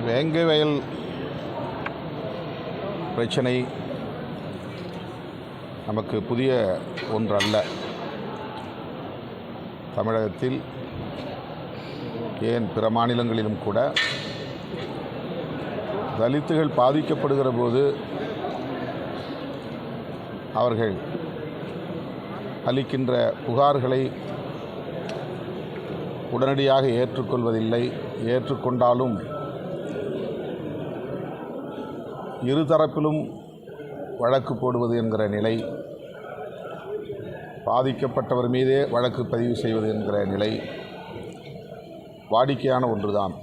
வேங்கை வயல் பிரச்சனை நமக்கு புதிய ஒன்று அல்ல. தமிழகத்தில் ஏன் பிற மாநிலங்களிலும் கூட தலித்துகள் பாதிக்கப்படுகிற போது அவர்கள் அளிக்கின்ற புகார்களை உடனடியாக ஏற்றுக்கொள்வதில்லை. ஏற்றுக்கொண்டாலும் இருதரப்பிலும் வழக்கு போடுவது என்கிற நிலை, பாதிக்கப்பட்டவர் மீதே வழக்கு பதிவு செய்வது என்கிற நிலை வாடிக்கையான ஒன்றுதான்.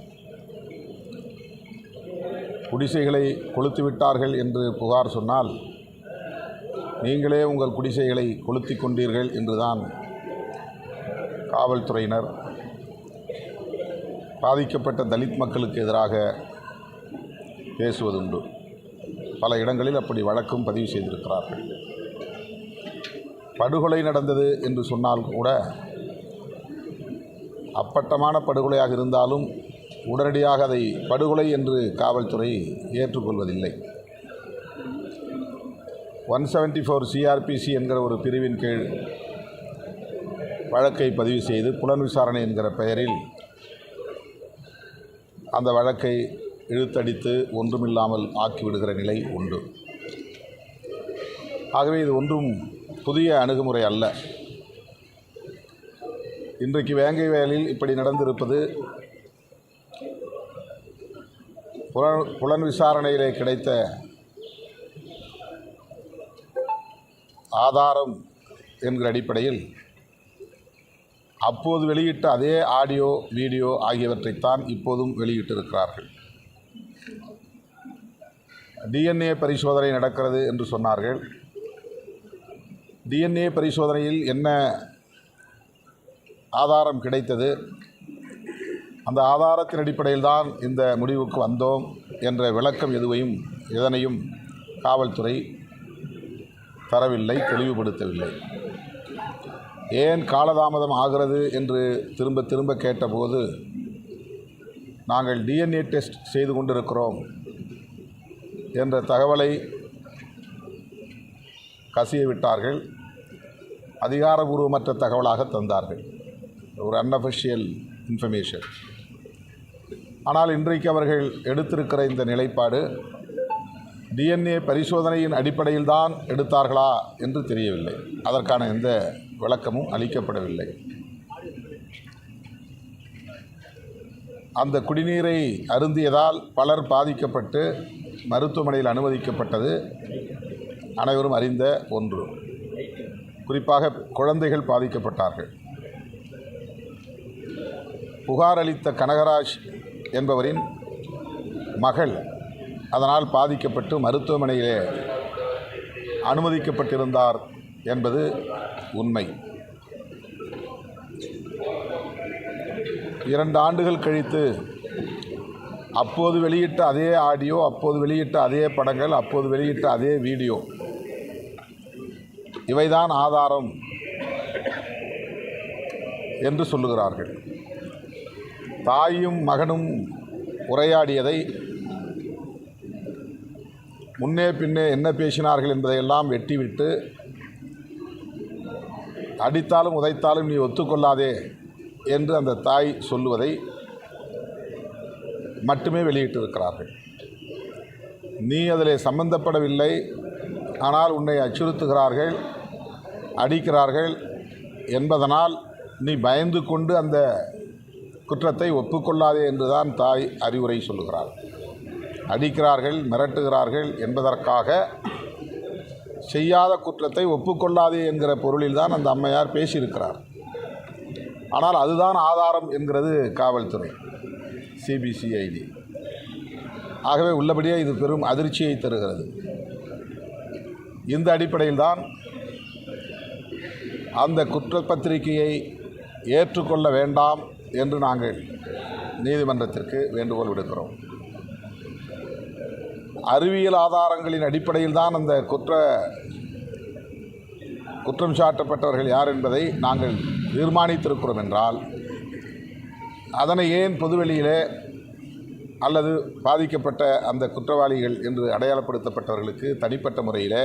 குடிசைகளை கொளுத்து விட்டார்கள் என்று புகார் சொன்னால் நீங்களே உங்கள் குடிசைகளை கொளுத்தி கொண்டீர்கள் என்றுதான் காவல்துறையினர் பாதிக்கப்பட்ட தலித் மக்களுக்கு எதிராக பேசுவதுண்டு. பல இடங்களில் அப்படி வழக்கும் பதிவு செய்திருக்கிறார்கள். படுகொலை நடந்தது என்று சொன்னால் கூட அப்பட்டமான படுகொலையாக இருந்தாலும் உடனடியாக அதை படுகொலை என்று காவல்துறை ஏற்றுக்கொள்வதில்லை. 174 CRPC என்கிற ஒரு பிரிவின் கீழ் வழக்கை பதிவு செய்து புலன் விசாரணை என்கிற பெயரில் அந்த வழக்கை இழுத்தடித்து ஒன்றுமில்லாமல் ஆக்கிவிடுகிற நிலை உண்டு. ஆகவே இது ஒன்றும் புதிய அணுகுமுறை அல்ல. இன்றைக்கு வேங்கை வயலில் இப்படி நடந்திருப்பது புலன் விசாரணையிலே கிடைத்த ஆதாரம் என்கிற அடிப்படையில் அப்போது வெளியிட்ட அதே ஆடியோ, வீடியோ ஆகியவற்றைத்தான் இப்போதும் வெளியிட்டிருக்கிறார்கள். DNA பரிசோதனை நடக்கிறது என்று சொன்னார்கள். DNA பரிசோதனையில் என்ன ஆதாரம் கிடைத்தது, அந்த ஆதாரத்தின் அடிப்படையில் தான் இந்த முடிவுக்கு வந்தோம் என்ற விளக்கம் எதனையும் காவல்துறை தரவில்லை, தெளிவுபடுத்தவில்லை. ஏன் காலதாமதம் ஆகிறது என்று திரும்ப திரும்ப கேட்டபோது நாங்கள் DNA டெஸ்ட் செய்து கொண்டிருக்கிறோம் என்ற தகவலை கசிய விட்டார்கள். அதிகாரபூர்வமற்ற தகவலாக தந்தார்கள், ஒரு அன்அஃபிஷியல் இன்ஃபர்மேஷன். ஆனால் இன்றைக்கு அவர்கள் எடுத்திருக்கிற இந்த நிலைப்பாடு DNA பரிசோதனையின் அடிப்படையில் தான் எடுத்தார்களா என்று தெரியவில்லை. அதற்கான எந்த விளக்கமும் அளிக்கப்படவில்லை. அந்த குடிநீரை அருந்தியதால் பலர் பாதிக்கப்பட்டு மருத்துவமனையில் அனுமதிக்கப்பட்டது அனைவரும் அறிந்த ஒன்று. குறிப்பாக குழந்தைகள் பாதிக்கப்பட்டார்கள். புகார் அளித்த கனகராஜ் என்பவரின் மகள் அதனால் பாதிக்கப்பட்டு மருத்துவமனையிலே அனுமதிக்கப்பட்டிருந்தார் என்பது உண்மை. 2 ஆண்டுகள் கழித்து அப்போது வெளியிட்ட அதே ஆடியோ, அப்போது வெளியிட்ட அதே படங்கள், அப்போது வெளியிட்ட அதே வீடியோ, இவைதான் ஆதாரம் என்று சொல்லுகிறார்கள். தாயும் மகனும் உரையாடியதை முன்னே பின்னே என்ன பேசினார்கள் என்பதையெல்லாம் வெட்டிவிட்டு அடித்தாலும் உதைத்தாலும் நீ ஒத்துக்கொள்ளாதே என்று அந்த தாய் சொல்லுவதை மட்டுமே வெளியிட்டிருக்கிறார்கள். நீ அதில் சம்பந்தப்படவில்லை, ஆனால் உன்னை அச்சுறுத்துகிறார்கள், அடிக்கிறார்கள் என்பதனால் நீ பயந்து கொண்டு அந்த குற்றத்தை ஒப்புக்கொள்ளாதே என்றுதான் தாய் அறிவுரை சொல்லுகிறார். அடிக்கிறார்கள், மிரட்டுகிறார்கள் என்பதற்காக செய்யாத குற்றத்தை ஒப்புக்கொள்ளாதே என்கிற பொருளில்தான் அந்த அம்மையார் பேசியிருக்கிறார். ஆனால் அதுதான் ஆதாரம் என்கிறது காவல்துறை, CBCID. ஆகவே உள்ளபடியே இது பெரும் அதிர்ச்சியை தருகிறது. இந்த அடிப்படையில் தான் அந்த குற்றப்பத்திரிகையை ஏற்றுக்கொள்ள வேண்டாம் என்று நாங்கள் நீதிமன்றத்திற்கு வேண்டுகோள் விடுக்கிறோம். அறிவியல் ஆதாரங்களின் அடிப்படையில் தான் அந்த குற்றம் சாட்டப்பட்டவர்கள் யார் என்பதை நாங்கள் தீர்மானித்திருக்கிறோம் என்றால் அதனை ஏன் பொதுவெளியிலே அல்லது பாதிக்கப்பட்ட அந்த குற்றவாளிகள் என்று அடையாளப்படுத்தப்பட்டவர்களுக்கு தனிப்பட்ட முறையில்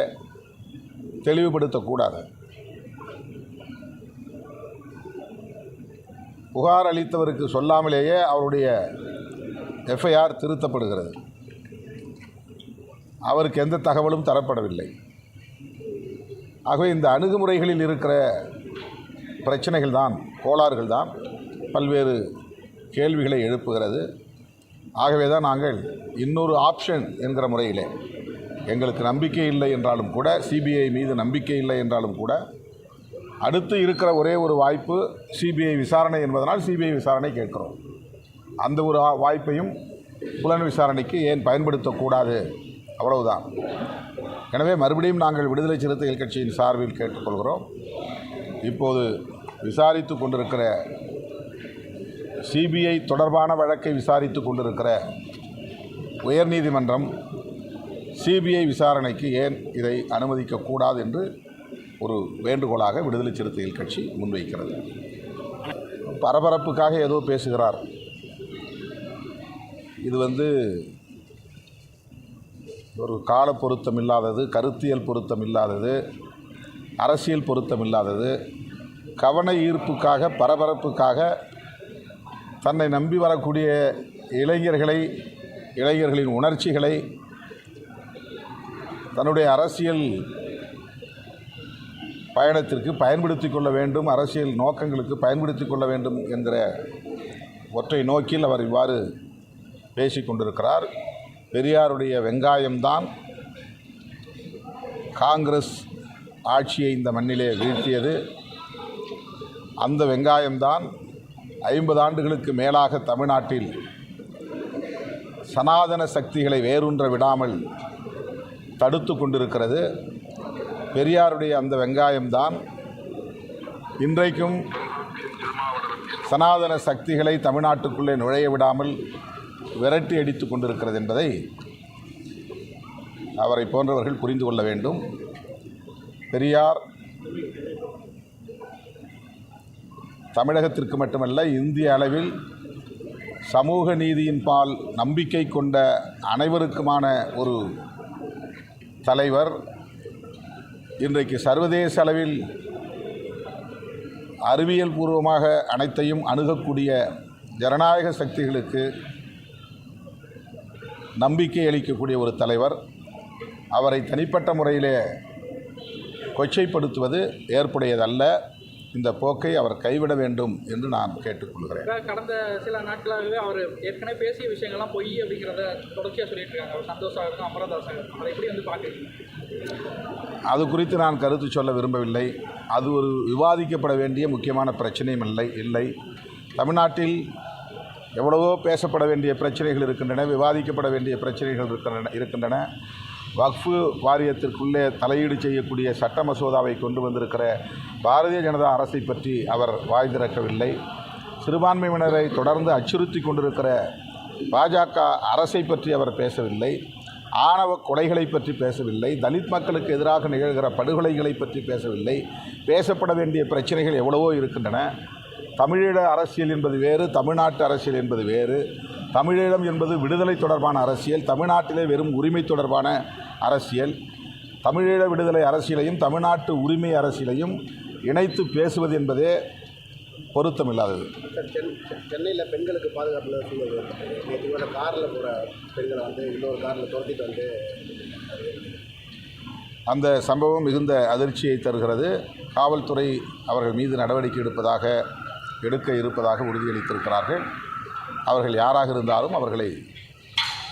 தெளிவுபடுத்தக்கூடாது. புகார் அளித்தவருக்கு சொல்லாமலேயே அவருடைய எஃப்ஐஆர் திருத்தப்படுகிறது. அவருக்கு எந்த தகவலும் தரப்படவில்லை. ஆகவே இந்த அணுகுமுறைகளில் இருக்கிற பிரச்சனைகள் தான், கோளாறுகள் தான் பல்வேறு கேள்விகளை எழுப்புகிறது. ஆகவே தான் நாங்கள் இன்னொரு ஆப்ஷன் என்கிற முறையிலே, எங்களுக்கு நம்பிக்கை இல்லை என்றாலும் கூட, சிபிஐ மீது நம்பிக்கை இல்லை என்றாலும் கூட, அடுத்து இருக்கிற ஒரே ஒரு வாய்ப்பு சிபிஐ விசாரணை என்பதனால் சிபிஐ விசாரணை கேட்கிறோம். அந்த ஒரு வாய்ப்பையும் புலன் விசாரணைக்கு ஏன் பயன்படுத்தக்கூடாது, அவ்வளவுதான். எனவே மறுபடியும் நாங்கள் விடுதலை சிறுத்தைகள் கட்சியின் சார்பில் கேட்டுக்கொள்கிறோம். இப்போது விசாரித்து கொண்டிருக்கிற சிபிஐ தொடர்பான வழக்கை விசாரித்து கொண்டிருக்கிற உயர்நீதிமன்றம் சிபிஐ விசாரணைக்கு ஏன் இதை அனுமதிக்கக்கூடாது என்று ஒரு வேண்டுகோளாக விடுதலை சிறுத்தைகள் கட்சி முன்வைக்கிறது. பரபரப்புக்காக ஏதோ பேசுகிறார். இது ஒரு கால பொருத்தம் இல்லாதது, கருத்தியல் பொருத்தம் இல்லாதது, அரசியல் பொருத்தம் இல்லாதது. கவன ஈர்ப்புக்காக, பரபரப்புக்காக தன்னை நம்பி வரக்கூடிய இளைஞர்களின் உணர்ச்சிகளை தன்னுடைய அரசியல் பயணத்திற்கு பயன்படுத்தி கொள்ள வேண்டும், அரசியல் நோக்கங்களுக்கு பயன்படுத்தி கொள்ள வேண்டும் என்கிற ஒற்றை நோக்கில் அவர் இவ்வாறு பேசிக்கொண்டிருக்கிறார். பெரியாருடைய வெங்காயம்தான் காங்கிரஸ் ஆட்சியை இந்த மண்ணிலே வீழ்த்தியது. அந்த வெங்காயம்தான் 50 ஆண்டுகளுக்கு மேலாக தமிழ்நாட்டில் சனாதன சக்திகளை வேரூன்ற விடாமல் தடுத்து கொண்டிருக்கிறது. பெரியாருடைய அந்த வெங்காயம்தான் இன்றைக்கும் சனாதன சக்திகளை தமிழ்நாட்டுக்குள்ளே நுழைய விடாமல் விரட்டி அடித்து கொண்டிருக்கிறது என்பதை அவரை போன்றவர்கள் புரிந்து கொள்ள வேண்டும். பெரியார் தமிழகத்திற்கு மட்டுமல்ல, இந்திய அளவில் சமூக நீதியின் பால் நம்பிக்கை கொண்ட அனைவருக்குமான ஒரு தலைவர். இன்றைக்கு சர்வதேச அளவில் அறிவியல் பூர்வமாக அனைத்தையும் அணுகக்கூடிய ஜனநாயக சக்திகளுக்கு நம்பிக்கை அளிக்கக்கூடிய ஒரு தலைவர். அவரை தனிப்பட்ட முறையிலே கொச்சைப்படுத்துவது ஏற்புடையதல்ல. இந்த போக்கை அவர் கைவிட வேண்டும் என்று நான் கேட்டுக்கொள்கிறேன். கடந்த சில நாட்களாகவே அவர் ஏற்கனவே பேசிய விஷயங்கள்லாம் பொய் அப்படிங்கிறத தொடர்ச்சியாக சொல்லிட்டு இருக்காங்க. அவர் சந்தோஷமாக இருக்கும், அமரதாசன், அதை எப்படி பார்க்குறீங்க? அது குறித்து நான் கருத்து சொல்ல விரும்பவில்லை. அது ஒரு விவாதிக்கப்பட வேண்டிய முக்கியமான பிரச்சனையும் இல்லை. தமிழ்நாட்டில் எவ்வளவோ பேசப்பட வேண்டிய பிரச்சனைகள் இருக்கின்றன, விவாதிக்கப்பட வேண்டிய பிரச்சனைகள் இருக்கின்றன. வக்ஃபு வாரியத்திற்குள்ளே தலையீடு செய்யக்கூடிய சட்ட மசோதாவை கொண்டு வந்திருக்கிற பாரதிய ஜனதா அரசை பற்றி அவர் வாய் திறக்கவில்லை. சிறுபான்மையினரை தொடர்ந்து அச்சுறுத்தி கொண்டிருக்கிற பாஜக அரசை பற்றி அவர் பேசவில்லை. ஆணவ கொலைகளை பற்றி பேசவில்லை. தலித் மக்களுக்கு எதிராக நிகழ்கிற படுகொலைகளை பற்றி பேசவில்லை. பேசப்பட வேண்டிய பிரச்சனைகள் எவ்வளவோ இருக்கின்றன. தமிழீழ அரசியல் என்பது வேறு, தமிழ்நாட்டு அரசியல் என்பது வேறு. தமிழீழம் என்பது விடுதலை தொடர்பான அரசியல், தமிழ்நாட்டிலே வெறும் உரிமை தொடர்பான அரசியல். தமிழீழ விடுதலை அரசியலையும் தமிழ்நாட்டு உரிமை அரசியலையும் இணைத்து பேசுவது என்பதே பொருத்தமில்லாதது. சென்னையில் பெண்களுக்கு பாதுகாப்பு சூழல் நேற்று காரில் போகிற பெண்களை இன்னொரு காரில் துரத்திட்டு அந்த சம்பவம் மிகுந்த அதிர்ச்சியை தருகிறது. காவல்துறை அவர்கள் மீது நடவடிக்கை எடுக்க இருப்பதாக உறுதியளித்திருக்கிறார்கள். அவர்கள் யாராக இருந்தாலும் அவர்களை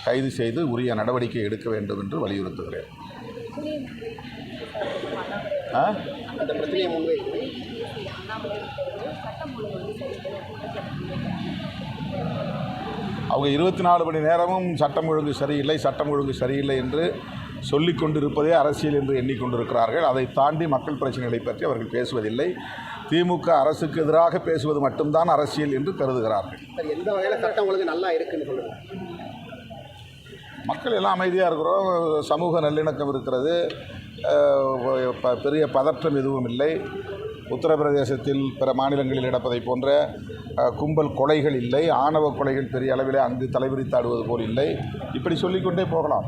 கைது செய்து உரிய நடவடிக்கை எடுக்க வேண்டும் என்று வலியுறுத்துகிறேன். அந்த பிரச்சனையை முன்வைத்து அவங்க 24 மணி நேரமும் சட்டம் ஒழுங்கு சரியில்லை என்று சொல்லிக் கொண்டிருப்பதே அரசியல் என்று எண்ணிக்கொண்டிருக்கிறார்கள். அதை தாண்டி மக்கள் பிரச்சனைகளை பற்றி அவர்கள் பேசுவதில்லை. திமுக அரசுக்கு எதிராக பேசுவது மட்டும்தான் அரசியல் என்று கருதுகிறார்கள். எந்த வகையில் சட்டம் ஒழுங்கு நல்லா இருக்குன்னு சொல்லுங்கள். மக்கள் எல்லாம் அமைதியாக இருக்கிறோம், சமூக நல்லிணக்கம் இருக்கிறது, பெரிய பதற்றம் எதுவும் இல்லை. உத்தரப்பிரதேசத்தில் பிற மாநிலங்களில் நடப்பதை போன்ற கும்பல் கொலைகள் இல்லை, ஆணவ கொலைகள் பெரிய அளவிலே அங்கு தலைவிரித்தாடுவது போல் இல்லை. இப்படி சொல்லிக்கொண்டே போகலாம்.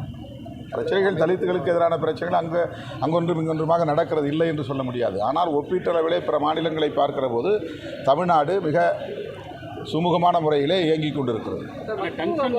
பிரச்சனைகள் தலித்துகளுக்கு எதிரான பிரச்சனைகள் அங்கொன்றும் இங்கொன்றுமாக நடக்கிறது இல்லை என்று சொல்ல முடியாது. ஆனால் ஒப்பீட்டளவிலே பிற மாநிலங்களை பார்க்கிற போது தமிழ்நாடு மிக சுமூகமான முறையிலே இயங்கிக் கொண்டிருக்கிறது.